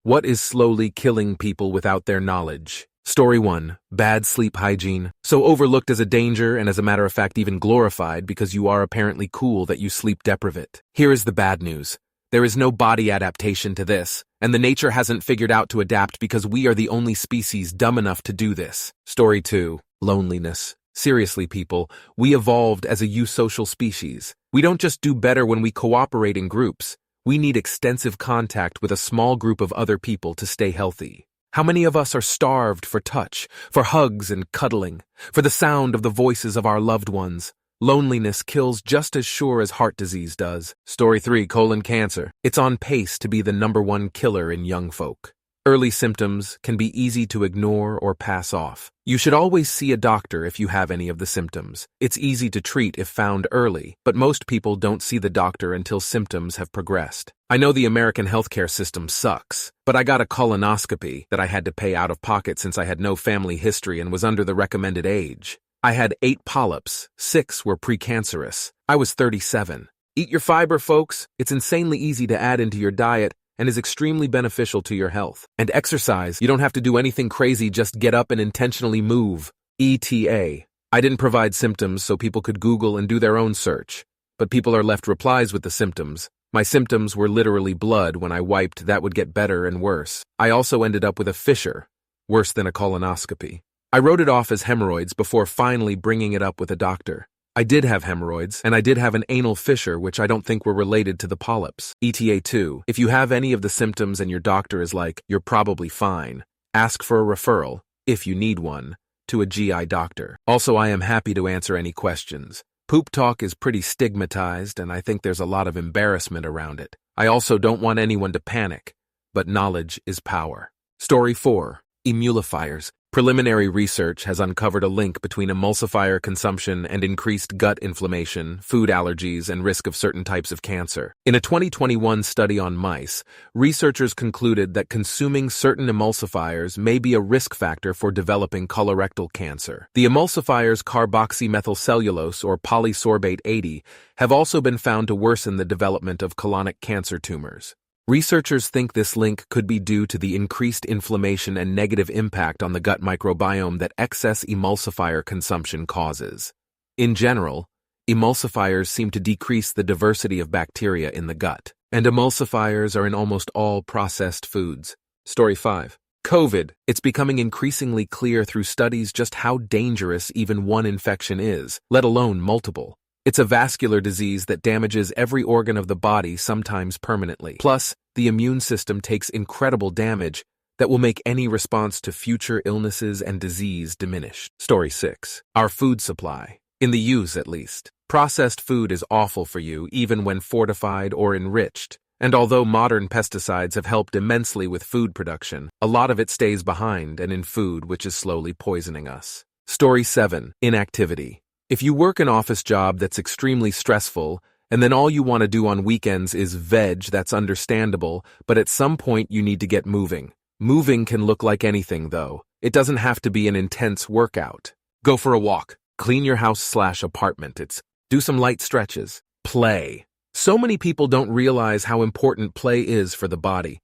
What is slowly killing people without their knowledge? Story 1. Bad sleep hygiene. So overlooked as a danger and as a matter of fact even glorified because you are apparently cool that you sleep deprivate. Here is the bad news. There is no body adaptation to this, and the nature hasn't figured out to adapt because we are the only species dumb enough to do this. Story 2. Loneliness. Seriously, people, we evolved as a eusocial species. We don't just do better when we cooperate in groups. We need extensive contact with a small group of other people to stay healthy. How many of us are starved for touch, for hugs and cuddling, for the sound of the voices of our loved ones? Loneliness kills just as sure as heart disease does. Story 3. Colon cancer. It's on pace to be the #1 killer in young folk. Early symptoms can be easy to ignore or pass off. You should always see a doctor if you have any of the symptoms. It's easy to treat if found early, but most people don't see the doctor until symptoms have progressed. I know the American healthcare system sucks, but I got a colonoscopy that I had to pay out of pocket since I had no family history and was under the recommended age. I had 8 polyps, 6 were precancerous. I was 37. Eat your fiber, folks. It's insanely easy to add into your diet and is extremely beneficial to your health. And exercise, you don't have to do anything crazy, just get up and intentionally move. ETA. I didn't provide symptoms so people could Google and do their own search, but people are left replies with the symptoms. My symptoms were literally blood. When I wiped, that would get better and worse. I also ended up with a fissure, worse than a colonoscopy. I wrote it off as hemorrhoids before finally bringing it up with a doctor. I did have hemorrhoids, and I did have an anal fissure, which I don't think were related to the polyps. ETA 2. If you have any of the symptoms and your doctor is like, you're probably fine, ask for a referral, if you need one, to a GI doctor. Also, I am happy to answer any questions. Poop talk is pretty stigmatized, and I think there's a lot of embarrassment around it. I also don't want anyone to panic, but knowledge is power. Story 4. Emulsifiers. Preliminary research has uncovered a link between emulsifier consumption and increased gut inflammation, food allergies, and risk of certain types of cancer. In a 2021 study on mice, researchers concluded that consuming certain emulsifiers may be a risk factor for developing colorectal cancer. The emulsifiers carboxymethylcellulose or polysorbate 80 have also been found to worsen the development of colonic cancer tumors. Researchers think this link could be due to the increased inflammation and negative impact on the gut microbiome that excess emulsifier consumption causes. In general, emulsifiers seem to decrease the diversity of bacteria in the gut, and emulsifiers are in almost all processed foods. Story 5. COVID. It's becoming increasingly clear through studies just how dangerous even one infection is, let alone multiple. It's a vascular disease that damages every organ of the body, sometimes permanently. Plus, the immune system takes incredible damage that will make any response to future illnesses and disease diminish. Story 6. Our food supply. In the use, at least. Processed food is awful for you, even when fortified or enriched. And although modern pesticides have helped immensely with food production, a lot of it stays behind and in food, which is slowly poisoning us. Story 7. Inactivity. If you work an office job that's extremely stressful, and then all you want to do on weekends is veg, that's understandable, but at some point you need to get moving. Moving can look like anything, though. It doesn't have to be an intense workout. Go for a walk, clean your house/apartment, do some light stretches, play. So many people don't realize how important play is for the body.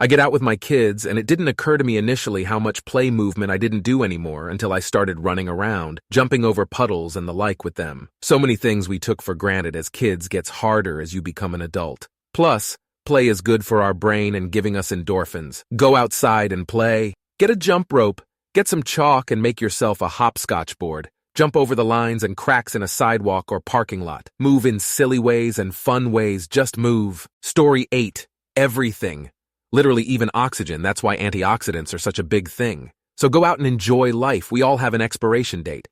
I get out with my kids, and it didn't occur to me initially how much play movement I didn't do anymore until I started running around, jumping over puddles and the like with them. So many things we took for granted as kids gets harder as you become an adult. Plus, play is good for our brain and giving us endorphins. Go outside and play. Get a jump rope, get some chalk and make yourself a hopscotch board. Jump over the lines and cracks in a sidewalk or parking lot. Move in silly ways and fun ways, just move. Story 8. Everything. Literally even oxygen, that's why antioxidants are such a big thing. So go out and enjoy life, we all have an expiration date.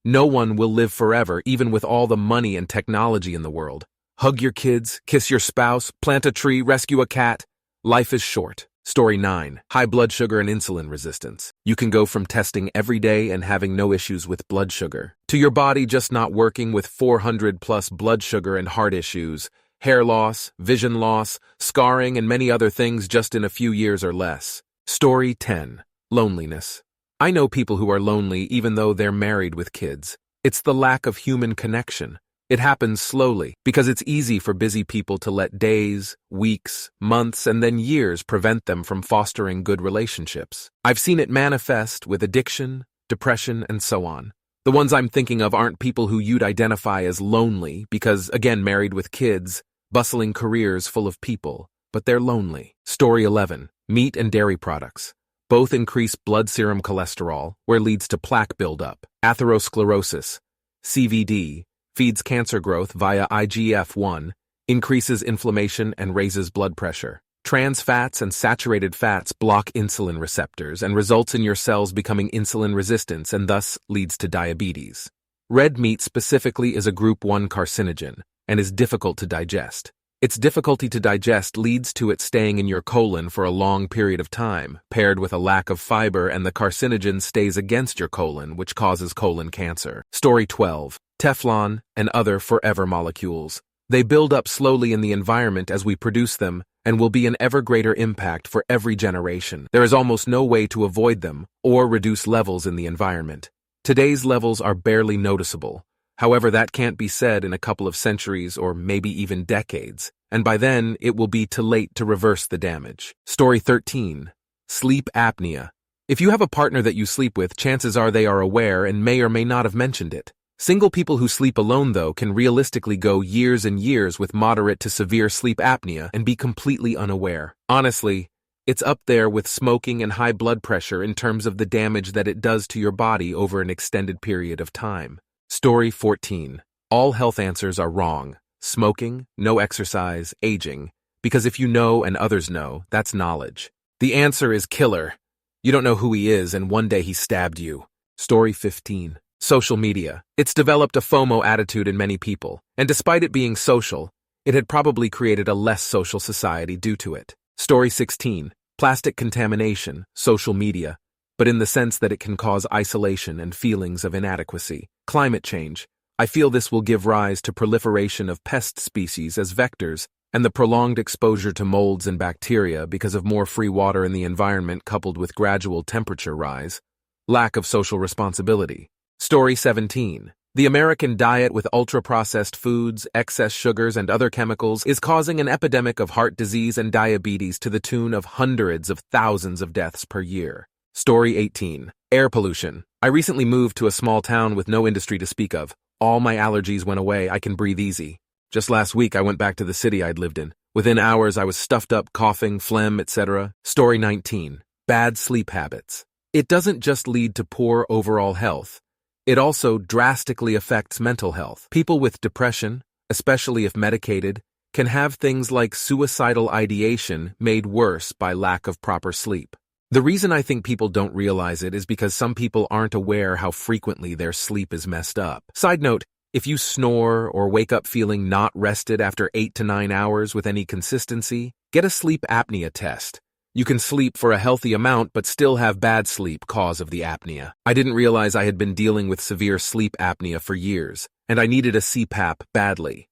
No one will live forever, even with all the money and technology in the world. Hug your kids, kiss your spouse, plant a tree, rescue a cat. Life is short. Story 9. High blood sugar and insulin resistance. You can go from testing every day and having no issues with blood sugar, to your body just not working with 400 plus blood sugar and heart issues, hair loss, vision loss, scarring, and many other things just in a few years or less. Story 10. Loneliness. I know people who are lonely even though they're married with kids. It's the lack of human connection. It happens slowly because it's easy for busy people to let days, weeks, months, and then years prevent them from fostering good relationships. I've seen it manifest with addiction, depression, and so on. The ones I'm thinking of aren't people who you'd identify as lonely because, again, married with kids, bustling careers full of people, but they're lonely. Story 11. Meat and dairy products. Both increase blood serum cholesterol, where leads to plaque buildup. Atherosclerosis, CVD, feeds cancer growth via IGF-1, increases inflammation and raises blood pressure. Trans fats and saturated fats block insulin receptors and results in your cells becoming insulin resistant and thus leads to diabetes. Red meat specifically is a group 1 carcinogen and is difficult to digest. Its difficulty to digest leads to it staying in your colon for a long period of time, paired with a lack of fiber, and the carcinogen stays against your colon, which causes colon cancer. Story 12. Teflon and other forever molecules. They build up slowly in the environment as we produce them and will be an ever greater impact for every generation. There is almost no way to avoid them or reduce levels in the environment. Today's levels are barely noticeable. However, that can't be said in a couple of centuries or maybe even decades, and by then it will be too late to reverse the damage. Story 13. Sleep apnea. If you have a partner that you sleep with, chances are they are aware and may or may not have mentioned it. Single people who sleep alone, though, can realistically go years and years with moderate to severe sleep apnea and be completely unaware. Honestly, it's up there with smoking and high blood pressure in terms of the damage that it does to your body over an extended period of time. Story 14. All health answers are wrong. Smoking, no exercise, aging. Because if you know and others know, that's knowledge. The answer is killer. You don't know who he is and one day he stabbed you. Story 15. Social media. It's developed a FOMO attitude in many people, and despite it being social, it had probably created a less social society due to it. Story 16. Plastic contamination, social media, but in the sense that it can cause isolation and feelings of inadequacy. Climate change. I feel this will give rise to proliferation of pest species as vectors and the prolonged exposure to molds and bacteria because of more free water in the environment coupled with gradual temperature rise. Lack of social responsibility. Story 17. The American diet with ultra-processed foods, excess sugars, and other chemicals is causing an epidemic of heart disease and diabetes to the tune of hundreds of thousands of deaths per year. Story 18. Air pollution. I recently moved to a small town with no industry to speak of. All my allergies went away. I can breathe easy. Just last week I went back to the city I'd lived in. Within hours I was stuffed up, coughing, phlegm, etc. Story 19. Bad sleep habits. It doesn't just lead to poor overall health. It also drastically affects mental health. People with depression, especially if medicated, can have things like suicidal ideation made worse by lack of proper sleep. The reason I think people don't realize it is because some people aren't aware how frequently their sleep is messed up. Side note, if you snore or wake up feeling not rested after 8 to 9 hours with any consistency, get a sleep apnea test. You can sleep for a healthy amount but still have bad sleep cause of the apnea. I didn't realize I had been dealing with severe sleep apnea for years, and I needed a CPAP badly.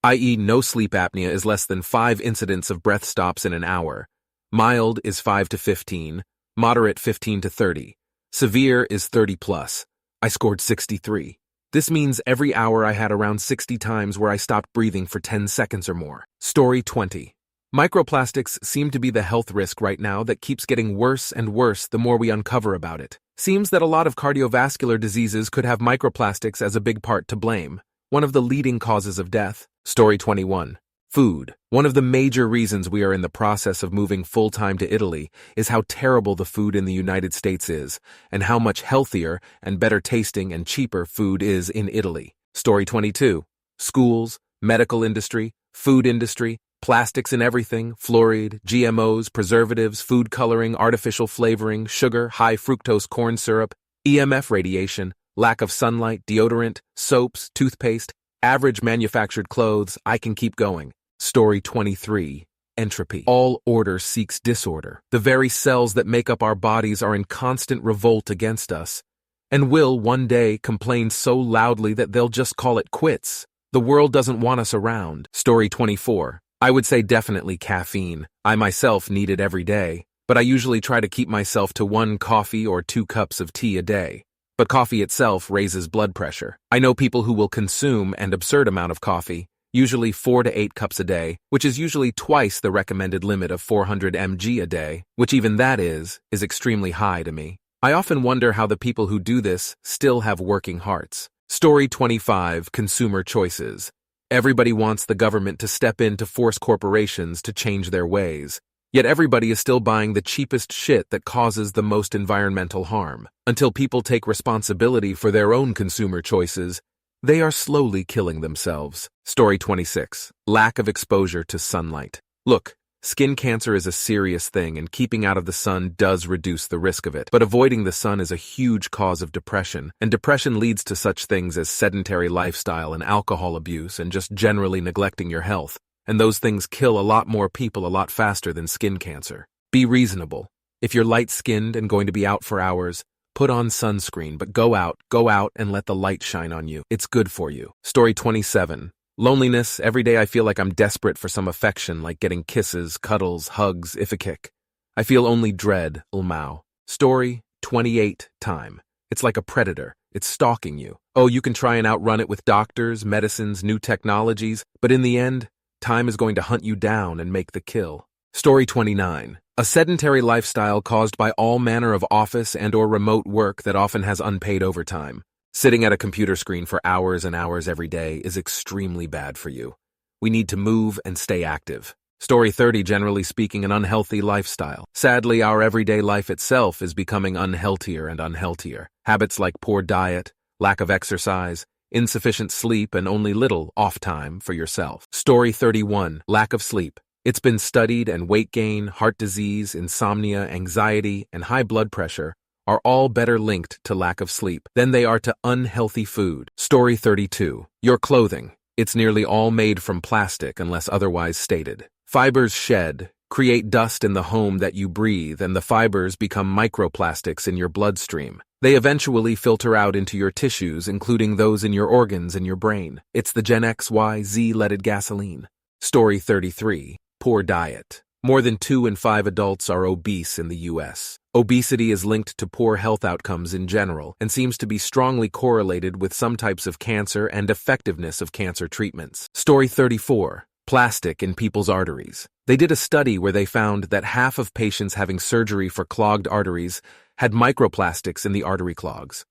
I.e., no sleep apnea is less than 5 incidents of breath stops in an hour. Mild is 5 to 15, moderate 15 to 30. Severe is 30 plus. I scored 63. This means every hour I had around 60 times where I stopped breathing for 10 seconds or more. Story 20. Microplastics seem to be the health risk right now that keeps getting worse and worse the more we uncover about it. Seems that a lot of cardiovascular diseases could have microplastics as a big part to blame, one of the leading causes of death. Story 21. Food. One of the major reasons we are in the process of moving full-time to Italy is how terrible the food in the United States is, and how much healthier and better tasting and cheaper food is in Italy. Story 22. Schools, medical industry, food industry, plastics in everything, fluoride, GMOs, preservatives, food coloring, artificial flavoring, sugar, high fructose corn syrup, EMF radiation, lack of sunlight, deodorant, soaps, toothpaste, average manufactured clothes. I can keep going. Story 23. Entropy. All order seeks disorder. The very cells that make up our bodies are in constant revolt against us, and will one day complain so loudly that they'll just call it quits. The world doesn't want us around. Story 24. I would say definitely caffeine. I myself need it every day, but I usually try to keep myself to 1 coffee or 2 cups of tea a day. but coffee itself raises blood pressure. I know people who will consume an absurd amount of coffee, usually 4 to 8 cups a day, which is usually twice the recommended limit of 400 mg a day, which even that is extremely high to me. I often wonder how the people who do this still have working hearts. Story 25, Consumer Choices. Everybody wants the government to step in to force corporations to change their ways. Yet everybody is still buying the cheapest shit that causes the most environmental harm. Until people take responsibility for their own consumer choices, they are slowly killing themselves. Story 26. Lack of exposure to sunlight. Look, skin cancer is a serious thing, and keeping out of the sun does reduce the risk of it. But avoiding the sun is a huge cause of depression, and depression leads to such things as sedentary lifestyle and alcohol abuse and just generally neglecting your health. And those things kill a lot more people a lot faster than skin cancer. Be reasonable. If you're light-skinned and going to be out for hours, put on sunscreen, but go out and let the light shine on you. It's good for you. Story 27. Loneliness. Every day I feel like I'm desperate for some affection, like getting kisses, cuddles, hugs, if a kick. I feel only dread, ulmao. Story 28. Time. It's like a predator. It's stalking you. Oh, you can try and outrun it with doctors, medicines, new technologies, but in the end, time is going to hunt you down and make the kill. Story 29. A sedentary lifestyle caused by all manner of office and/or remote work that often has unpaid overtime. Sitting at a computer screen for hours and hours every day is extremely bad for you. We need to move and stay active. Story 30. Generally speaking, an unhealthy lifestyle. Sadly, our everyday life itself is becoming unhealthier and unhealthier. Habits like poor diet, lack of exercise, insufficient sleep, and only little off time for yourself. Story 31. Lack of sleep. It's been studied, and weight gain, heart disease, insomnia, anxiety, and high blood pressure are all better linked to lack of sleep than they are to unhealthy food. Story 32. Your clothing. It's nearly all made from plastic unless otherwise stated. Fibers shed, create dust in the home that you breathe, and the fibers become microplastics in your bloodstream. They eventually filter out into your tissues, including those in your organs and your brain. It's the Gen X, Y, Z leaded gasoline. Story 33. Poor diet. More than 2 in 5 adults are obese in the U.S. Obesity is linked to poor health outcomes in general and seems to be strongly correlated with some types of cancer and effectiveness of cancer treatments. Story 34. Plastic in people's arteries. They did a study where they found that half of patients having surgery for clogged arteries had microplastics in the artery clogs.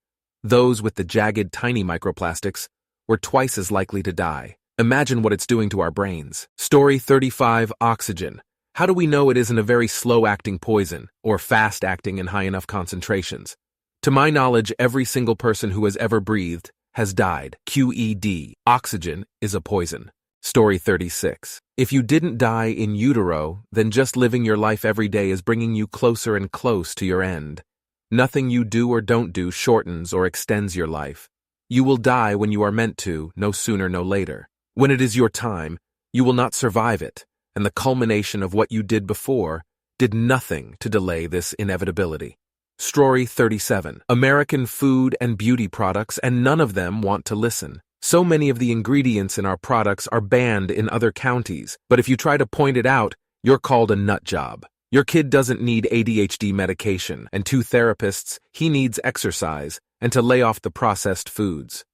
Those with the jagged, tiny microplastics were twice as likely to die. Imagine what it's doing to our brains. Story 35. Oxygen. How do we know it isn't a very slow-acting poison or fast-acting in high enough concentrations? To my knowledge, every single person who has ever breathed has died. QED. Oxygen is a poison. Story 36. If you didn't die in utero, then just living your life every day is bringing you closer and close to your end. Nothing you do or don't do shortens or extends your life. You will die when you are meant to, no sooner, no later. When it is your time, you will not survive it, and the culmination of what you did before did nothing to delay this inevitability. Story 37. American food and beauty products, and none of them want to listen. So many of the ingredients in our products are banned in other counties, but if you try to point it out, you're called a nut job. Your kid doesn't need ADHD medication and 2 therapists, he needs exercise and to lay off the processed foods.